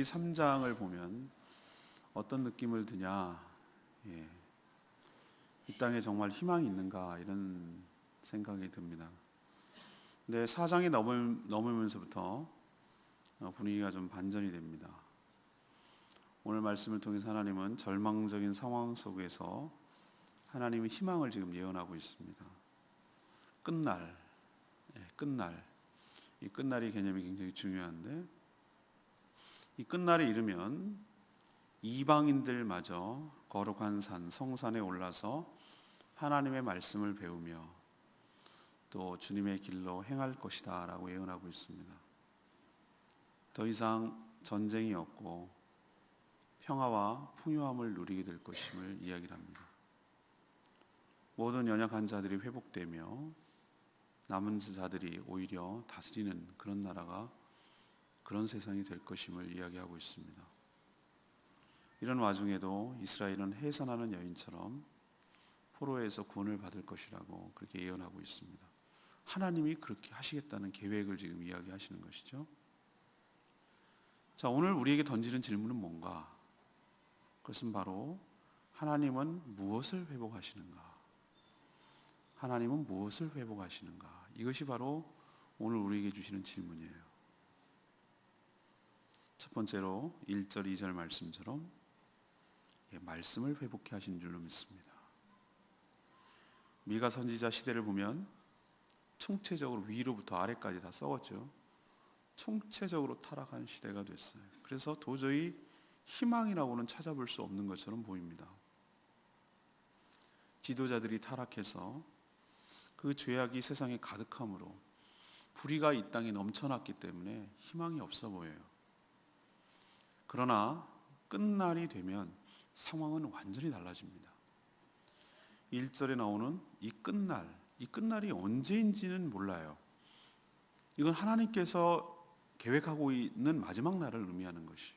레위기 3장을 보면 어떤 느낌을 드냐? 이 땅에 정말 희망이 있는가 이런 생각이 듭니다. 근데 4장이 넘으면서부터 분위기가 좀 반전이 됩니다. 오늘 말씀을 통해서 하나님은 절망적인 상황 속에서 하나님의 희망을 지금 예언하고 있습니다. 끝날, 이 끝날이 개념이 굉장히 중요한데, 이 끝날에 이르면 이방인들마저 거룩한 산, 성산에 올라서 하나님의 말씀을 배우며 또 주님의 길로 행할 것이다 라고 예언하고 있습니다. 더 이상 전쟁이 없고 평화와 풍요함을 누리게 될 것임을 이야기를 합니다. 모든 연약한 자들이 회복되며 남은 자들이 오히려 다스리는 그런 나라가, 그런 세상이 될 것임을 이야기하고 있습니다. 이런 와중에도 이스라엘은 해산하는 여인처럼 포로에서 구원을 받을 것이라고 그렇게 예언하고 있습니다. 하나님이 그렇게 하시겠다는 계획을 지금 이야기하시는 것이죠. 자, 오늘 우리에게 던지는 질문은 뭔가? 그것은 바로 하나님은 무엇을 회복하시는가? 하나님은 무엇을 회복하시는가? 이것이 바로 오늘 우리에게 주시는 질문이에요. 첫 번째로 1절, 2절 말씀처럼 말씀을 회복해 하신 줄로 믿습니다. 미가 선지자 시대를 보면 총체적으로 위로부터 아래까지 다 썩었죠. 총체적으로 타락한 시대가 됐어요. 그래서 도저히 희망이라고는 찾아볼 수 없는 것처럼 보입니다. 지도자들이 타락해서 그 죄악이 세상에 가득함으로 불의가 이 땅에 넘쳐났기 때문에 희망이 없어 보여요. 그러나 끝날이 되면 상황은 완전히 달라집니다. 1절에 나오는 이 끝날이 언제인지는 몰라요. 이건 하나님께서 계획하고 있는 마지막 날을 의미하는 것이.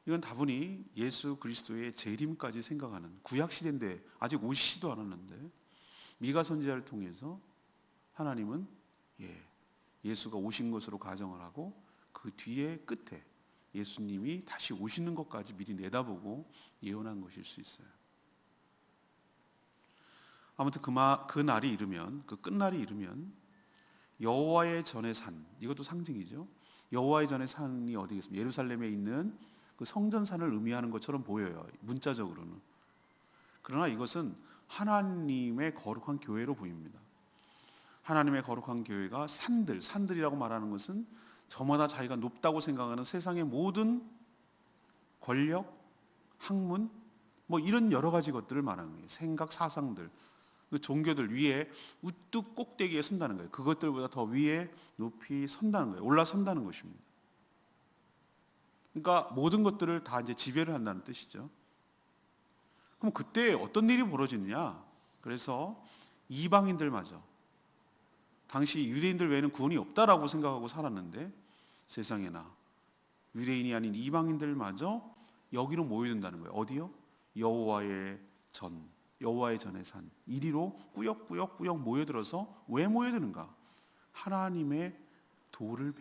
이건 다분히 예수 그리스도의 재림까지 생각하는, 구약 시대인데 아직 오시지도 않았는데 미가 선지자를 통해서 하나님은 예수가 오신 것으로 가정을 하고 그 뒤에 끝에 예수님이 다시 오시는 것까지 미리 내다보고 예언한 것일 수 있어요. 아무튼 그 날이 이르면, 그 끝날이 이르면 여호와의 전의 산, 이것도 상징이죠. 여호와의 전의 산이 어디겠습니까? 예루살렘에 있는 그 성전산을 의미하는 것처럼 보여요, 문자적으로는. 그러나 이것은 하나님의 거룩한 교회로 보입니다. 하나님의 거룩한 교회가 산들이라고 말하는 것은 저마다 자기가 높다고 생각하는 세상의 모든 권력, 학문, 이런 여러 가지 것들을 말하는 거예요. 생각, 사상들, 그 종교들 위에 우뚝 꼭대기에 선다는 거예요. 그것들보다 더 위에 높이 선다는 거예요. 올라선다는 것입니다. 그러니까 모든 것들을 다 이제 지배를 한다는 뜻이죠. 그럼 그때 어떤 일이 벌어지느냐? 그래서 이방인들마저, 당시 유대인들 외에는 구원이 없다라고 생각하고 살았는데 세상에나 유대인이 아닌 이방인들마저 여기로 모여든다는 거예요. 어디요? 여호와의 전의 산, 이리로 꾸역꾸역 모여들어서 왜 모여드는가? 하나님의 도를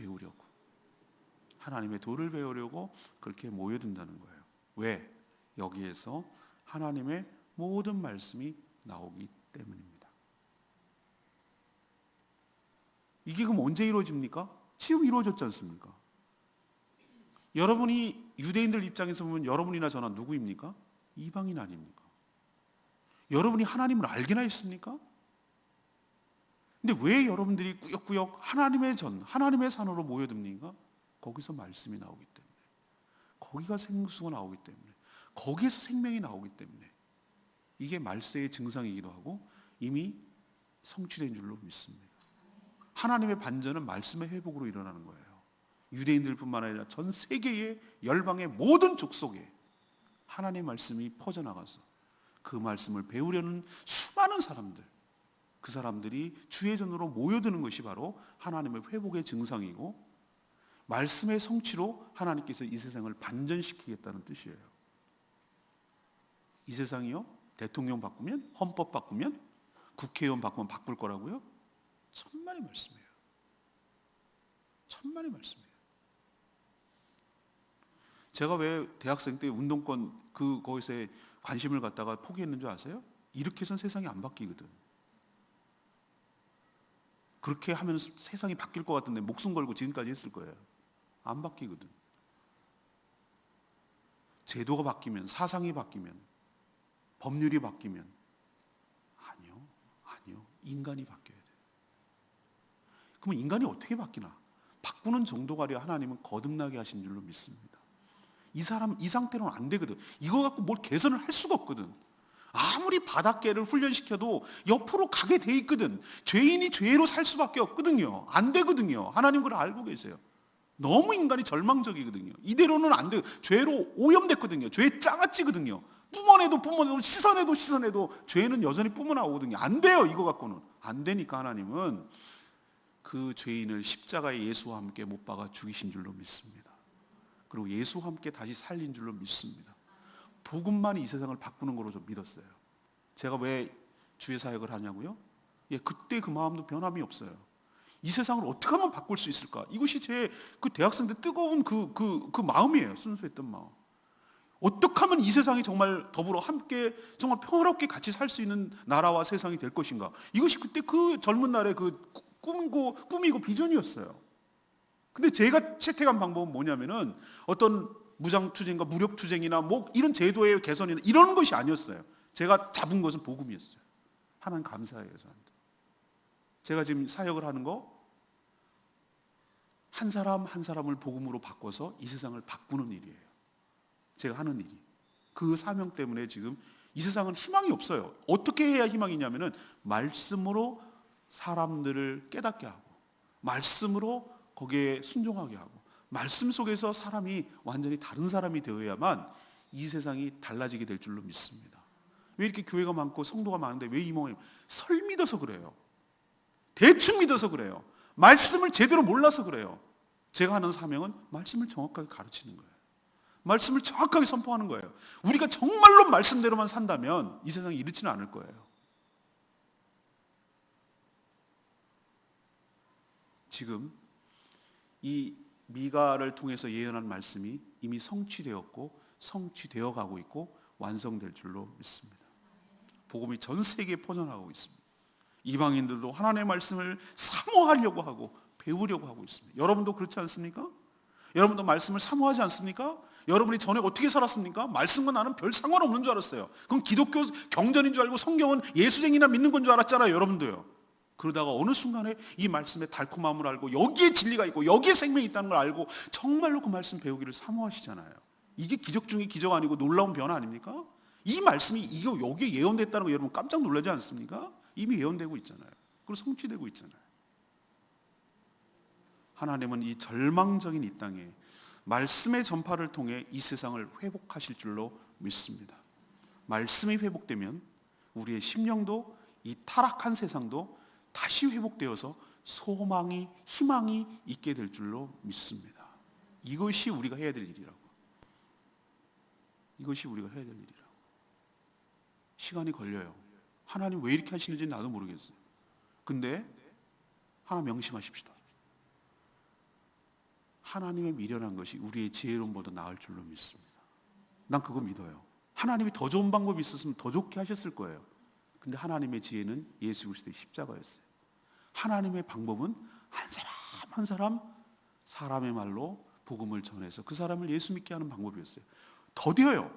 배우려고 그렇게 모여든다는 거예요. 왜? 여기에서 하나님의 모든 말씀이 나오기 때문입니다. 이게 그럼 언제 이루어집니까? 지금 이루어졌지 않습니까? 여러분이 유대인들 입장에서 보면 여러분이나 저나 누구입니까? 이방인 아닙니까? 여러분이 하나님을 알기나 했습니까? 근데 왜 여러분들이 꾸역꾸역 하나님의 산으로 모여듭니까? 거기서 말씀이 나오기 때문에, 거기가 생수가 나오기 때문에, 거기에서 생명이 나오기 때문에, 이게 말세의 증상이기도 하고 이미 성취된 줄로 믿습니다. 하나님의 반전은 말씀의 회복으로 일어나는 거예요. 유대인들뿐만 아니라 전 세계의 열방의 모든 족속에 하나님의 말씀이 퍼져나가서 그 말씀을 배우려는 수많은 사람들, 그 사람들이 주의 전으로 모여드는 것이 바로 하나님의 회복의 증상이고, 말씀의 성취로 하나님께서 이 세상을 반전시키겠다는 뜻이에요. 이 세상이요? 대통령 바꾸면, 헌법 바꾸면, 국회의원 바꾸면 바꿀 거라고요? 천만의 말씀이에요. 제가 왜 대학생 때 운동권 거기서 관심을 갖다가 포기했는 줄 아세요? 이렇게 해서는 세상이 안 바뀌거든. 그렇게 하면 세상이 바뀔 것 같은데 목숨 걸고 지금까지 했을 거예요. 안 바뀌거든. 제도가 바뀌면, 사상이 바뀌면, 법률이 바뀌면 아니요. 인간이 바뀌어야 돼요. 그러면 인간이 어떻게 바뀌나? 바꾸는 정도가려 하나님은 거듭나게 하신 줄로 믿습니다. 이 사람 이 상태로는 안 되거든. 이거 갖고 뭘 개선을 할 수가 없거든. 아무리 바닥개를 훈련시켜도 옆으로 가게 돼 있거든. 죄인이 죄로 살 수밖에 없거든요. 안 되거든요. 하나님 그걸 알고 계세요. 너무 인간이 절망적이거든요. 이대로는 안 돼요. 죄로 오염됐거든요. 죄에 장아찌거든요. 뿜어내도 씻어내도 죄는 여전히 뿜어나오거든요. 안 돼요. 이거 갖고는 안 되니까 하나님은 그 죄인을 십자가에 예수와 함께 못 박아 죽이신 줄로 믿습니다. 그리고 예수와 함께 다시 살린 줄로 믿습니다. 복음만이 이 세상을 바꾸는 거로 좀 믿었어요. 제가 왜 주의 사역을 하냐고요? 그때 그 마음도 변함이 없어요. 이 세상을 어떻게 하면 바꿀 수 있을까? 이것이 제 그 대학생 때 뜨거운 그 마음이에요. 순수했던 마음. 어떻게 하면 이 세상이 정말 더불어 함께 정말 평화롭게 같이 살 수 있는 나라와 세상이 될 것인가? 이것이 그때 그 젊은 날의 그 꿈이고 비전이었어요. 근데 제가 채택한 방법은 뭐냐면은 어떤 무장투쟁과 무력투쟁이나 뭐 이런 제도의 개선이나 이런 것이 아니었어요. 제가 잡은 것은 복음이었어요. 하나님 감사해요, 저한테. 제가 지금 사역을 하는 거 한 사람 한 사람을 복음으로 바꿔서 이 세상을 바꾸는 일이에요. 제가 하는 일이. 그 사명 때문에 지금 이 세상은 희망이 없어요. 어떻게 해야 희망이 있냐면은 말씀으로 사람들을 깨닫게 하고 말씀으로 거기에 순종하게 하고 말씀 속에서 사람이 완전히 다른 사람이 되어야만 이 세상이 달라지게 될 줄로 믿습니다. 왜 이렇게 교회가 많고 성도가 많은데 왜 이 모양이에요? 설 믿어서 그래요. 대충 믿어서 그래요. 말씀을 제대로 몰라서 그래요. 제가 하는 사명은 말씀을 정확하게 가르치는 거예요. 말씀을 정확하게 선포하는 거예요. 우리가 정말로 말씀대로만 산다면 이 세상이 이렇지는 않을 거예요. 지금 이 미가를 통해서 예언한 말씀이 이미 성취되었고 성취되어 가고 있고 완성될 줄로 믿습니다. 복음이 전 세계에 퍼져나가고 있습니다. 이방인들도 하나님의 말씀을 사모하려고 하고 배우려고 하고 있습니다. 여러분도 그렇지 않습니까? 여러분도 말씀을 사모하지 않습니까? 여러분이 전에 어떻게 살았습니까? 말씀과 나는 별 상관없는 줄 알았어요. 그건 기독교 경전인 줄 알고 성경은 예수쟁이나 믿는 건 줄 알았잖아요. 여러분도요. 그러다가 어느 순간에 이 말씀의 달콤함을 알고 여기에 진리가 있고 여기에 생명이 있다는 걸 알고 정말로 그 말씀 배우기를 사모하시잖아요. 이게 기적 중에 기적 아니고 놀라운 변화 아닙니까? 이 말씀이 이거 여기에 예언됐다는 거 여러분 깜짝 놀라지 않습니까? 이미 예언되고 있잖아요. 그리고 성취되고 있잖아요. 하나님은 이 절망적인 이 땅에 말씀의 전파를 통해 이 세상을 회복하실 줄로 믿습니다. 말씀이 회복되면 우리의 심령도 이 타락한 세상도 다시 회복되어서 소망이 희망이 있게 될 줄로 믿습니다. 이것이 우리가 해야 될 일이라고. 이것이 우리가 해야 될 일이라고. 시간이 걸려요. 하나님 왜 이렇게 하시는지 나도 모르겠어요. 근데 하나 명심하십시다. 하나님의 미련한 것이 우리의 지혜로움보다 나을 줄로 믿습니다. 난 그거 믿어요. 하나님이 더 좋은 방법이 있었으면 더 좋게 하셨을 거예요. 근데 하나님의 지혜는 예수 그리스도의 십자가였어요. 하나님의 방법은 한 사람 한 사람 사람의 말로 복음을 전해서 그 사람을 예수 믿게 하는 방법이었어요. 더뎌요.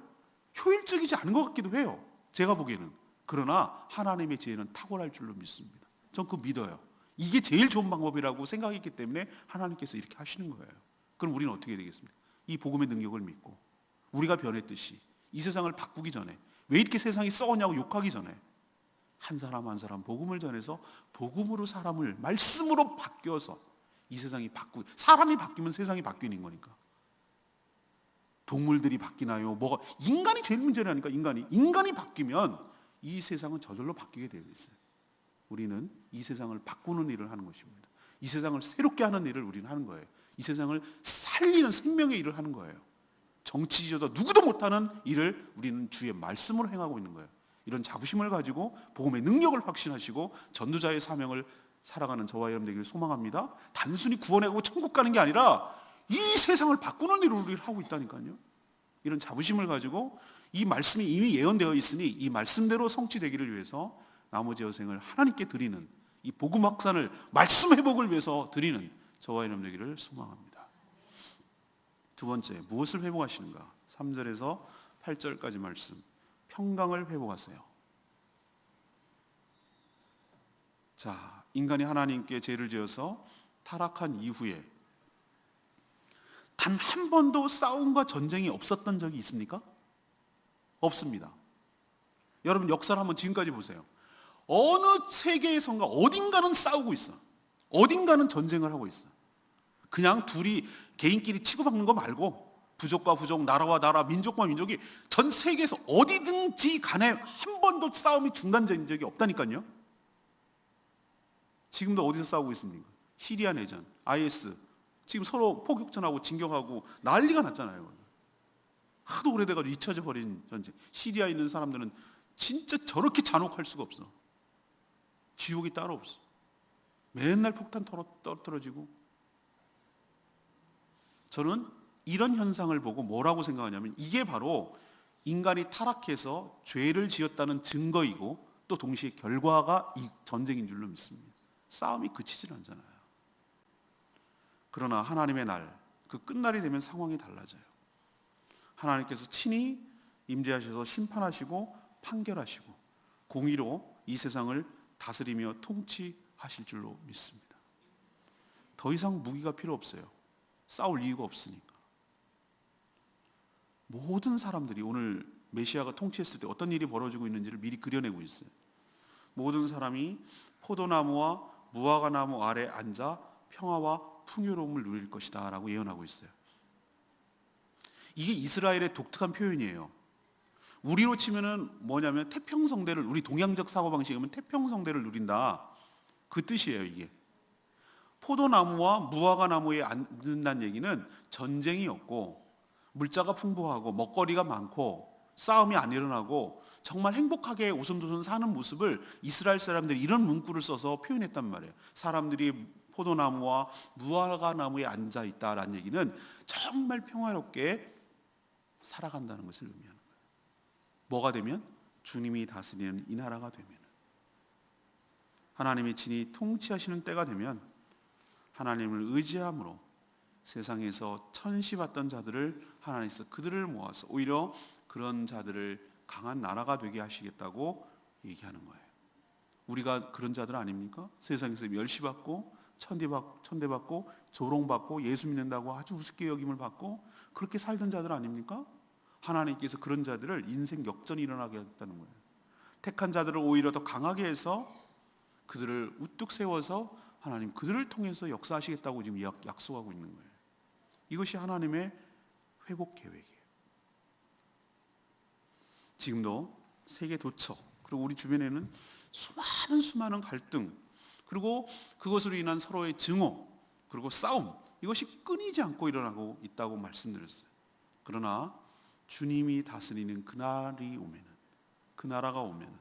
효율적이지 않은 것 같기도 해요. 제가 보기에는. 그러나 하나님의 지혜는 탁월할 줄로 믿습니다. 전 그거 믿어요. 이게 제일 좋은 방법이라고 생각했기 때문에 하나님께서 이렇게 하시는 거예요. 그럼 우리는 어떻게 되겠습니까? 이 복음의 능력을 믿고 우리가 변했듯이 이 세상을 바꾸기 전에 왜 이렇게 세상이 썩었냐고 욕하기 전에 한 사람 한 사람 복음을 전해서 복음으로 사람을 말씀으로 바뀌어서 이 세상이 바꾸고 사람이 바뀌면 세상이 바뀌는 거니까. 동물들이 바뀌나요? 뭐가 인간이 제일 문제라니까. 인간이 바뀌면 이 세상은 저절로 바뀌게 되어 있어요. 우리는 이 세상을 바꾸는 일을 하는 것입니다. 이 세상을 새롭게 하는 일을 우리는 하는 거예요. 이 세상을 살리는 생명의 일을 하는 거예요. 정치지도자 누구도 못하는 일을 우리는 주의 말씀으로 행하고 있는 거예요. 이런 자부심을 가지고 복음의 능력을 확신하시고 전도자의 사명을 살아가는 저와 여러분 되기를 소망합니다. 단순히 구원하고 천국 가는 게 아니라 이 세상을 바꾸는 일을 우리가 하고 있다니까요. 이런 자부심을 가지고 이 말씀이 이미 예언되어 있으니 이 말씀대로 성취되기를 위해서 나머지 여생을 하나님께 드리는, 이 복음 확산을, 말씀 회복을 위해서 드리는 저와 여러분 되기를 소망합니다. 두 번째, 무엇을 회복하시는가? 3절에서 8절까지 말씀, 평강을 회복하세요. 자, 인간이 하나님께 죄를 지어서 타락한 이후에 단 한 번도 싸움과 전쟁이 없었던 적이 있습니까? 없습니다. 여러분 역사를 한번 지금까지 보세요. 어느 세계에선가 어딘가는 싸우고 있어. 어딘가는 전쟁을 하고 있어. 그냥 둘이 개인끼리 치고받는 거 말고 부족과 부족, 나라와 나라, 민족과 민족이 전 세계에서 어디든지 간에 한 번도 싸움이 중단된 적이 없다니까요. 지금도 어디서 싸우고 있습니까? 시리아 내전, IS, 지금 서로 포격전하고 진격하고 난리가 났잖아요. 하도 오래돼가지고 잊혀져 버린 전쟁. 시리아에 있는 사람들은 진짜 저렇게 잔혹할 수가 없어. 지옥이 따로 없어. 맨날 폭탄 떨어지고. 저는 이런 현상을 보고 뭐라고 생각하냐면 이게 바로 인간이 타락해서 죄를 지었다는 증거이고 또 동시에 결과가 이 전쟁인 줄로 믿습니다. 싸움이 그치질 않잖아요. 그러나 하나님의 날, 그 끝날이 되면 상황이 달라져요. 하나님께서 친히 임재하셔서 심판하시고 판결하시고 공의로 이 세상을 다스리며 통치하실 줄로 믿습니다. 더 이상 무기가 필요 없어요. 싸울 이유가 없으니까. 모든 사람들이 오늘 메시아가 통치했을 때 어떤 일이 벌어지고 있는지를 미리 그려내고 있어요. 모든 사람이 포도나무와 무화과나무 아래 앉아 평화와 풍요로움을 누릴 것이다 라고 예언하고 있어요. 이게 이스라엘의 독특한 표현이에요. 우리로 치면은 뭐냐면 태평성대를, 우리 동양적 사고방식이면 태평성대를 누린다, 그 뜻이에요. 이게 포도나무와 무화과나무에 앉는다는 얘기는 전쟁이 없고 물자가 풍부하고 먹거리가 많고 싸움이 안 일어나고 정말 행복하게 오손도손 사는 모습을 이스라엘 사람들이 이런 문구를 써서 표현했단 말이에요. 사람들이 포도나무와 무화과나무에 앉아 있다라는 얘기는 정말 평화롭게 살아간다는 것을 의미하는 거예요. 뭐가 되면? 주님이 다스리는 이 나라가 되면, 하나님이 친히 통치하시는 때가 되면 하나님을 의지함으로 세상에서 천시받던 자들을 하나님께서 그들을 모아서 오히려 그런 자들을 강한 나라가 되게 하시겠다고 얘기하는 거예요. 우리가 그런 자들 아닙니까? 세상에서 멸시받고 천대받고 조롱받고 예수 믿는다고 아주 우습게 여김을 받고 그렇게 살던 자들 아닙니까? 하나님께서 그런 자들을 인생 역전이 일어나게 하겠다는 거예요. 택한 자들을 오히려 더 강하게 해서 그들을 우뚝 세워서 하나님 그들을 통해서 역사하시겠다고 지금 약속하고 있는 거예요. 이것이 하나님의 회복 계획이에요. 지금도 세계 도처 그리고 우리 주변에는 수많은 갈등, 그리고 그것으로 인한 서로의 증오, 그리고 싸움, 이것이 끊이지 않고 일어나고 있다고 말씀드렸어요. 그러나 주님이 다스리는 그날이 오면은, 그 나라가 오면은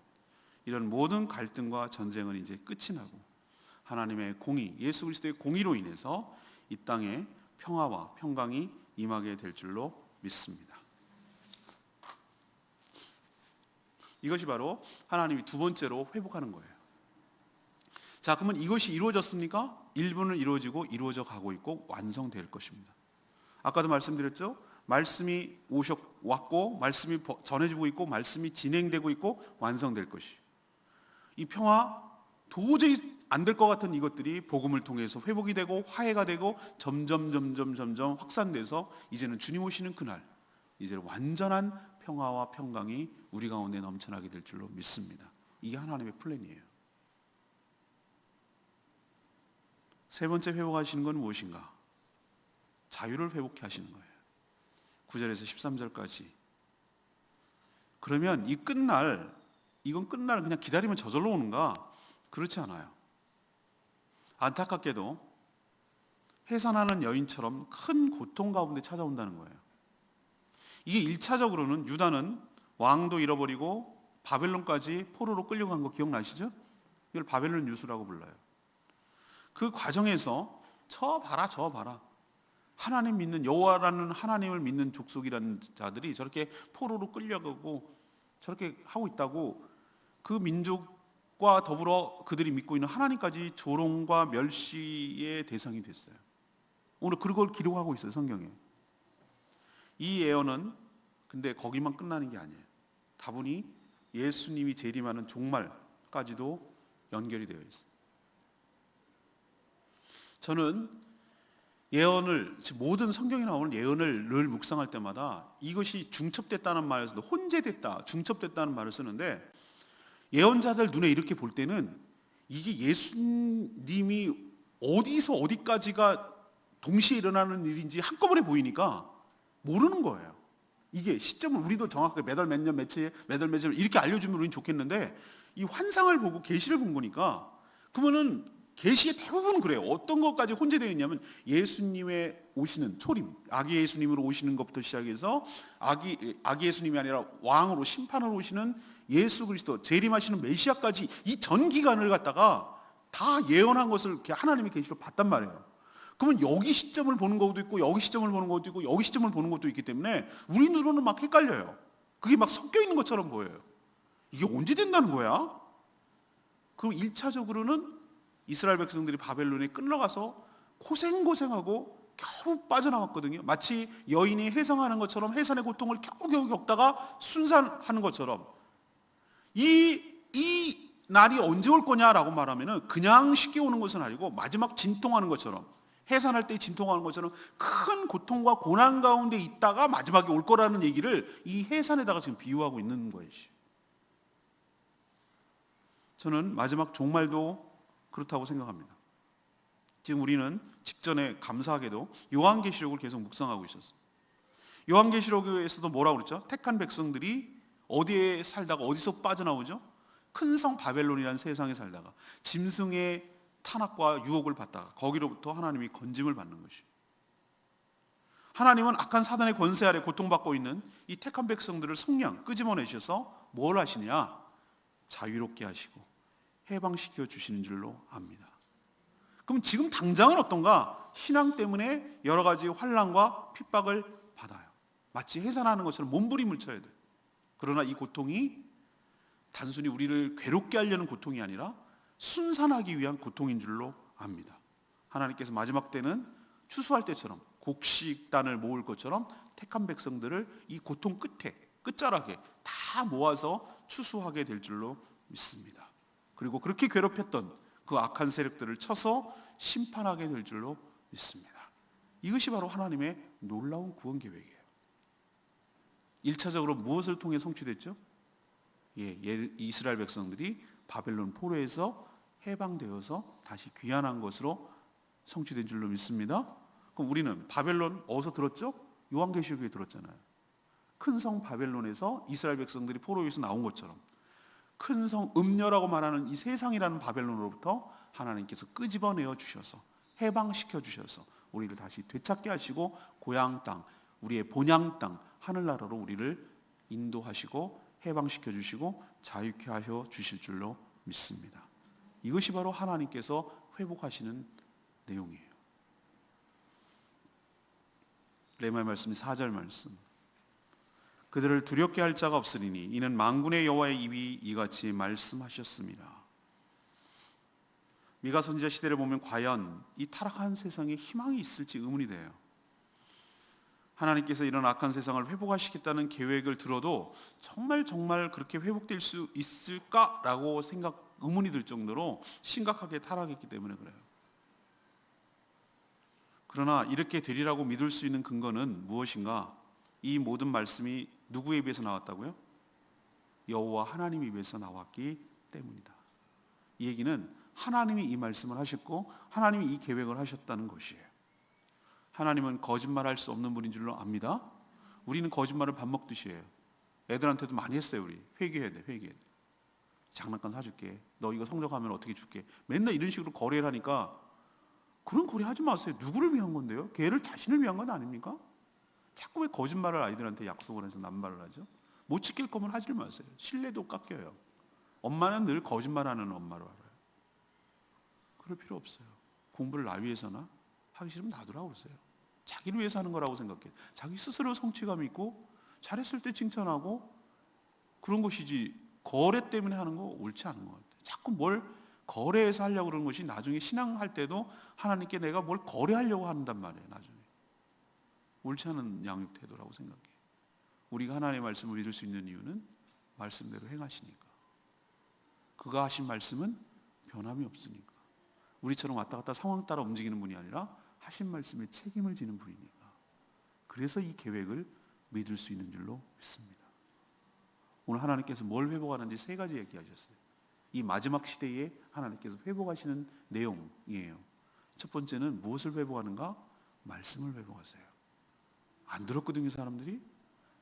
이런 모든 갈등과 전쟁은 이제 끝이 나고 하나님의 공의, 예수 그리스도의 공의로 인해서 이 땅에 평화와 평강이 임하게 될 줄로 믿습니다. 이것이 바로 하나님이 두 번째로 회복하는 거예요. 자, 그러면 이것이 이루어졌습니까? 일부는 이루어지고 이루어져 가고 있고 완성될 것입니다. 아까도 말씀드렸죠? 말씀이 왔고 말씀이 전해지고 있고 말씀이 진행되고 있고 완성될 것이. 이 평화 도저히 안 될 것 같은 이것들이 복음을 통해서 회복이 되고 화해가 되고 점점 확산돼서 이제는 주님 오시는 그날 이제 완전한 평화와 평강이 우리 가운데 넘쳐나게 될 줄로 믿습니다. 이게 하나님의 플랜이에요. 세 번째 회복하시는 건 무엇인가? 자유를 회복해 하시는 거예요. 9절에서 13절까지. 그러면 이 끝날, 이건 끝날 그냥 기다리면 저절로 오는가? 그렇지 않아요. 안타깝게도 해산하는 여인처럼 큰 고통 가운데 찾아온다는 거예요. 이게 1차적으로는 유다는 왕도 잃어버리고 바벨론까지 포로로 끌려간 거 기억나시죠? 이걸 바벨론 유수라고 불러요. 그 과정에서 저 봐라 하나님 믿는 여호와라는 하나님을 믿는 족속이라는 자들이 저렇게 포로로 끌려가고 저렇게 하고 있다고 그 민족과 더불어 그들이 믿고 있는 하나님까지 조롱과 멸시의 대상이 됐어요. 오늘 그걸 기록하고 있어요, 성경에. 이 예언은 근데 거기만 끝나는 게 아니에요. 다분히 예수님이 재림하는 종말까지도 연결이 되어 있어요. 저는 예언을, 모든 성경에 나오는 예언을 늘 묵상할 때마다 이것이 중첩됐다는 말을 쓰는데, 혼재됐다, 중첩됐다는 말을 쓰는데, 예언자들 눈에 이렇게 볼 때는 이게 예수님이 어디서 어디까지가 동시에 일어나는 일인지 한꺼번에 보이니까 모르는 거예요. 이게 시점을 우리도 정확하게 몇 월 몇 년 며칠 몇 월 며칠 이렇게 알려주면 우리는 좋겠는데, 이 환상을 보고 계시를 본 거니까, 그러면은 계시의 대부분은 그래요. 어떤 것까지 혼재되어 있냐면 예수님의 오시는 초림, 아기 예수님으로 오시는 것부터 시작해서 아기 예수님이 아니라 왕으로 심판으로 오시는 예수 그리스도, 재림하시는 메시아까지 이 전 기간을 갖다가 다 예언한 것을 이렇게 하나님의 계시로 봤단 말이에요. 그러면 여기 시점을 보는 것도 있고 여기 시점을 보는 것도 있고 여기 시점을 보는 것도 있기 때문에 우리 눈으로는 막 헷갈려요. 그게 막 섞여 있는 것처럼 보여요. 이게 언제 된다는 거야? 그럼 1차적으로는 이스라엘 백성들이 바벨론에 끌려가서 고생하고 겨우 빠져나왔거든요. 마치 여인이 해성하는 것처럼 해산의 고통을 겨우겨우 겪다가 순산하는 것처럼, 이 날이 언제 올 거냐라고 말하면은 그냥 쉽게 오는 것은 아니고 마지막 진통하는 것처럼, 해산할 때 진통하는 것처럼 큰 고통과 고난 가운데 있다가 마지막에 올 거라는 얘기를 이 해산에다가 지금 비유하고 있는 거예요. 저는 마지막 종말도 그렇다고 생각합니다. 지금 우리는 직전에 감사하게도 요한계시록을 계속 묵상하고 있었어요. 요한계시록에서도 뭐라고 그랬죠? 택한 백성들이 어디에 살다가 어디서 빠져나오죠? 큰 성 바벨론이라는 세상에 살다가 짐승의 탄압과 유혹을 받다가 거기로부터 하나님이 건짐을 받는 것이에요. 하나님은 악한 사단의 권세 아래 고통받고 있는 이 택한 백성들을 속량 끄집어내셔서 뭘 하시냐? 자유롭게 하시고 해방시켜 주시는 줄로 압니다. 그럼 지금 당장은 어떤가? 신앙 때문에 여러 가지 환난과 핍박을 받아요. 마치 해산하는 것처럼 몸부림을 쳐야 돼요. 그러나 이 고통이 단순히 우리를 괴롭게 하려는 고통이 아니라 순산하기 위한 고통인 줄로 압니다. 하나님께서 마지막 때는 추수할 때처럼 곡식단을 모을 것처럼 택한 백성들을 이 고통 끝에, 끝자락에 다 모아서 추수하게 될 줄로 믿습니다. 그리고 그렇게 괴롭혔던 그 악한 세력들을 쳐서 심판하게 될 줄로 믿습니다. 이것이 바로 하나님의 놀라운 구원 계획이에요. 1차적으로 무엇을 통해 성취됐죠? 이스라엘 백성들이 바벨론 포로에서 해방되어서 다시 귀환한 것으로 성취된 줄로 믿습니다. 그럼 우리는 바벨론 어디서 들었죠? 요한계시록에 들었잖아요. 큰 성 바벨론에서 이스라엘 백성들이 포로에서 나온 것처럼 큰 성 음녀라고 말하는 이 세상이라는 바벨론으로부터 하나님께서 끄집어내어 주셔서 해방시켜 주셔서 우리를 다시 되찾게 하시고 고향 땅, 우리의 본향 땅, 하늘나라로 우리를 인도하시고 해방시켜 주시고 자유케 하셔 주실 줄로 믿습니다. 이것이 바로 하나님께서 회복하시는 내용이에요. 레마의 말씀 4절 말씀. 그들을 두렵게 할 자가 없으리니 이는 만군의 여호와의 입이 이같이 말씀하셨습니다. 미가 선지자 시대를 보면 과연 이 타락한 세상에 희망이 있을지 의문이 돼요. 하나님께서 이런 악한 세상을 회복하시겠다는 계획을 들어도 정말 그렇게 회복될 수 있을까라고 의문이 들 정도로 심각하게 타락했기 때문에 그래요. 그러나 이렇게 되리라고 믿을 수 있는 근거는 무엇인가? 이 모든 말씀이 누구에 입에서 나왔다고요? 여호와 하나님 입에서 나왔기 때문이다. 이 얘기는 하나님이 이 말씀을 하셨고 하나님이 이 계획을 하셨다는 것이에요. 하나님은 거짓말할 수 없는 분인 줄로 압니다. 우리는 거짓말을 밥 먹듯이 해요. 애들한테도 많이 했어요. 우리 회개해야 돼. 장난감 사줄게. 너 이거 성적하면 어떻게 줄게. 맨날 이런 식으로 거래를 하니까 그런 거래 하지 마세요. 누구를 위한 건데요? 걔를 자신을 위한 건 아닙니까? 자꾸 왜 거짓말을 아이들한테 약속을 해서 남발을 하죠? 못 지킬 거면 하지 마세요. 신뢰도 깎여요. 엄마는 늘 거짓말하는 엄마로 알아요. 그럴 필요 없어요. 공부를 나 위해서나 하기 싫으면 놔두라고 그러세요. 자기를 위해서 하는 거라고 생각해. 자기 스스로 성취감 있고 잘했을 때 칭찬하고 그런 것이지, 거래 때문에 하는 거 옳지 않은 것 같아요. 자꾸 뭘 거래해서 하려고 그러는 것이 나중에 신앙할 때도 하나님께 내가 뭘 거래하려고 한단 말이에요. 나중에 옳지 않은 양육 태도라고 생각해요. 우리가 하나님의 말씀을 믿을 수 있는 이유는 말씀대로 행하시니까. 그가 하신 말씀은 변함이 없으니까. 우리처럼 왔다 갔다 상황 따라 움직이는 분이 아니라 하신 말씀에 책임을 지는 분이니까. 그래서 이 계획을 믿을 수 있는 줄로 믿습니다. 오늘 하나님께서 뭘 회복하는지 세 가지 얘기하셨어요. 이 마지막 시대에 하나님께서 회복하시는 내용이에요. 첫 번째는 무엇을 회복하는가? 말씀을 회복하세요. 안 들었거든요, 사람들이.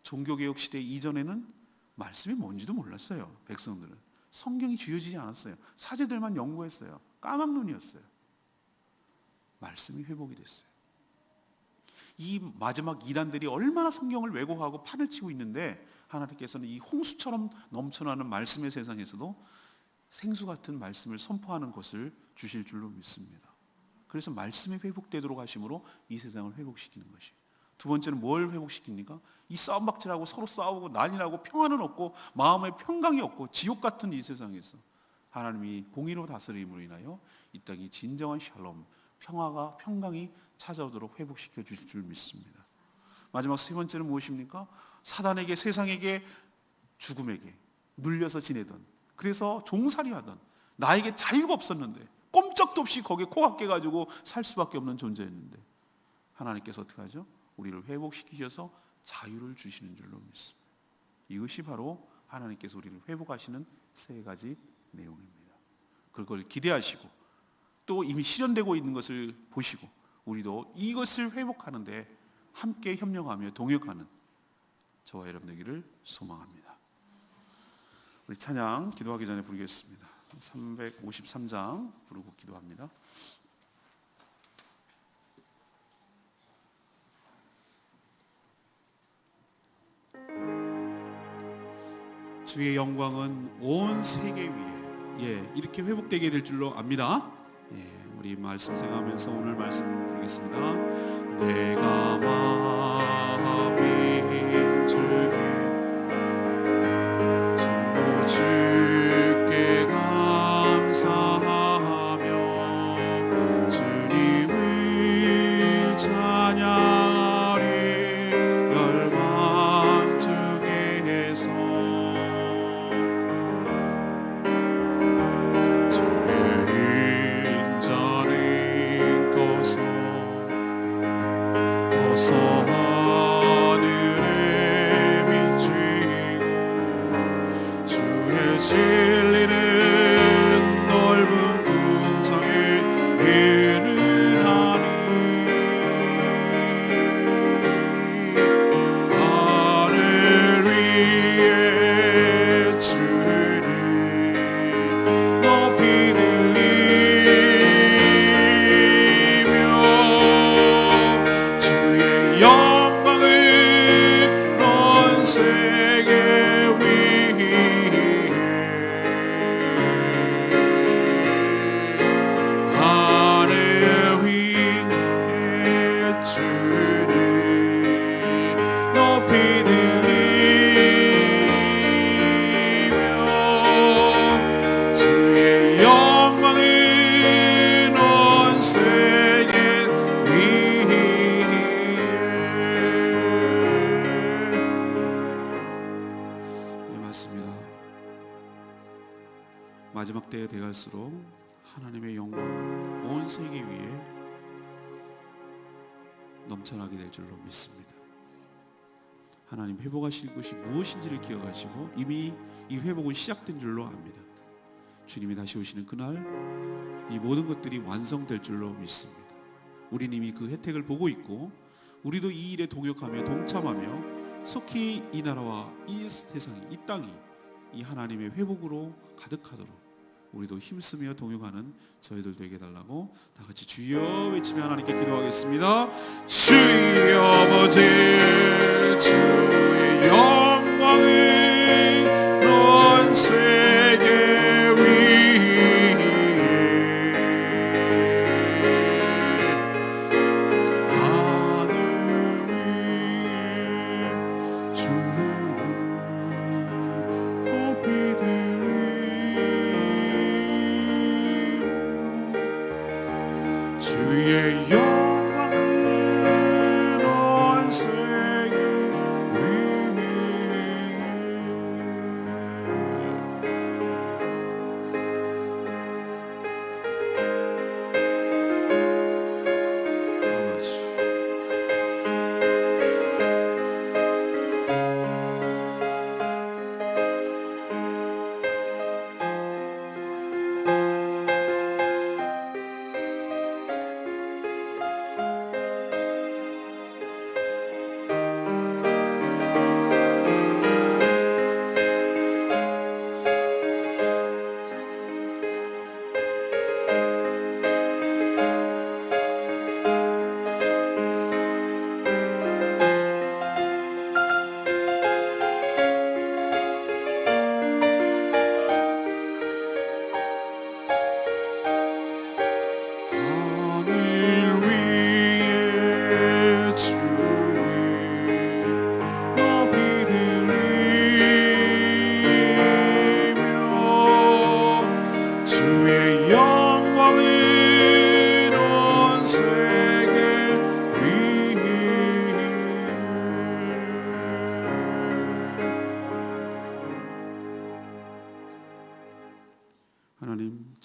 종교개혁 시대 이전에는 말씀이 뭔지도 몰랐어요. 백성들은 성경이 쥐어지지 않았어요. 사제들만 연구했어요. 까막눈이었어요. 말씀이 회복이 됐어요. 이 마지막 이단들이 얼마나 성경을 왜곡하고 판을 치고 있는데, 하나님께서는 이 홍수처럼 넘쳐나는 말씀의 세상에서도 생수 같은 말씀을 선포하는 것을 주실 줄로 믿습니다. 그래서 말씀이 회복되도록 하심으로 이 세상을 회복시키는 것이에요. 두 번째는 뭘 회복시킵니까? 이 싸움박질하고 서로 싸우고 난리나고 평화는 없고 마음의 평강이 없고 지옥 같은 이 세상에서 하나님이 공의로 다스림으로 인하여 이 땅이 진정한 샬롬, 평화가, 평강이 찾아오도록 회복시켜 주실 줄 믿습니다. 마지막 세 번째는 무엇입니까? 사단에게, 세상에게, 죽음에게 눌려서 지내던, 그래서 종살이하던, 나에게 자유가 없었는데 꼼짝도 없이 거기에 코가 깨가지고 살 수밖에 없는 존재였는데, 하나님께서 어떻게 하죠? 우리를 회복시키셔서 자유를 주시는 줄로 믿습니다. 이것이 바로 하나님께서 우리를 회복하시는 세 가지 내용입니다. 그걸 기대하시고 또 이미 실현되고 있는 것을 보시고 우리도 이것을 회복하는데 함께 협력하며 동역하는 저와 여러분 되기를 소망합니다. 우리 찬양 기도하기 전에 부르겠습니다. 353장 부르고 기도합니다. 주의 영광은 온 세계 위에 이렇게 회복되게 될 줄로 압니다. 우리 말씀 생각하면서 오늘 말씀 부르겠습니다. 내가 마음이 주께 주께 감사하며 주님을 찬양하리 열방 중에서 하늘에 비치고 주의 진리는 넓은 궁창에 이르나니 하늘 위에 주를 높이 마지막 때에 돼갈수록 하나님의 영광은 온 세계 위에 넘쳐나게 될 줄로 믿습니다. 하나님 회복하실 것이 무엇인지를 기억하시고 이미 이 회복은 시작된 줄로 압니다. 주님이 다시 오시는 그날 이 모든 것들이 완성될 줄로 믿습니다. 우리는 이미 그 혜택을 보고 있고 우리도 이 일에 동역하며 동참하며 속히 이 나라와 이 세상이, 이 땅이 이 하나님의 회복으로 가득하도록 우리도 힘쓰며 동역하는 저희들 되게 달라고 다 같이 주여 외치며 하나님께 기도하겠습니다. 주여 아버지 주의 영광을 온 세계 위에 하늘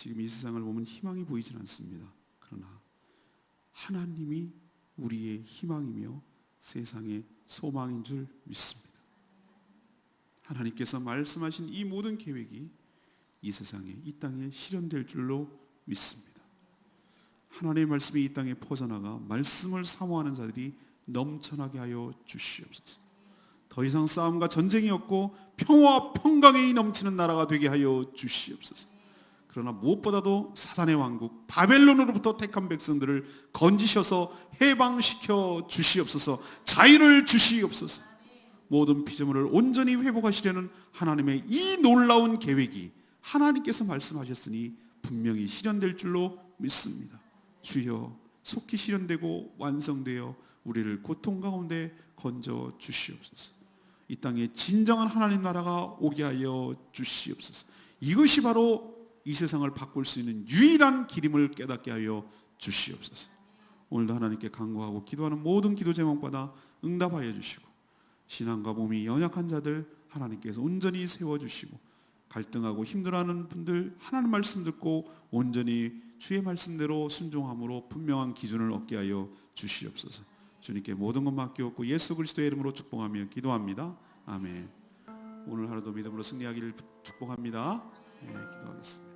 지금 이 세상을 보면 희망이 보이진 않습니다. 그러나 하나님이 우리의 희망이며 세상의 소망인 줄 믿습니다. 하나님께서 말씀하신 이 모든 계획이 이 세상에, 이 땅에 실현될 줄로 믿습니다. 하나님의 말씀이 이 땅에 퍼져나가 말씀을 사모하는 자들이 넘쳐나게 하여 주시옵소서. 더 이상 싸움과 전쟁이 없고 평화와 평강이 넘치는 나라가 되게 하여 주시옵소서. 그러나 무엇보다도 사단의 왕국 바벨론으로부터 택한 백성들을 건지셔서 해방시켜 주시옵소서. 자유를 주시옵소서. 모든 피조물을 온전히 회복하시려는 하나님의 이 놀라운 계획이 하나님께서 말씀하셨으니 분명히 실현될 줄로 믿습니다. 주여, 속히 실현되고 완성되어 우리를 고통 가운데 건져 주시옵소서. 이 땅에 진정한 하나님 나라가 오게 하여 주시옵소서. 이것이 바로 이 세상을 바꿀 수 있는 유일한 길임을 깨닫게 하여 주시옵소서. 오늘도 하나님께 간구하고 기도하는 모든 기도 제목마다 응답하여 주시고, 신앙과 몸이 연약한 자들 하나님께서 온전히 세워주시고, 갈등하고 힘들어하는 분들 하나님 말씀 듣고 온전히 주의 말씀대로 순종함으로 분명한 기준을 얻게 하여 주시옵소서. 주님께 모든 것 맡기옵고 예수 그리스도의 이름으로 축복하며 기도합니다. 아멘. 오늘 하루도 믿음으로 승리하기를 축복합니다. 기도하겠습니다.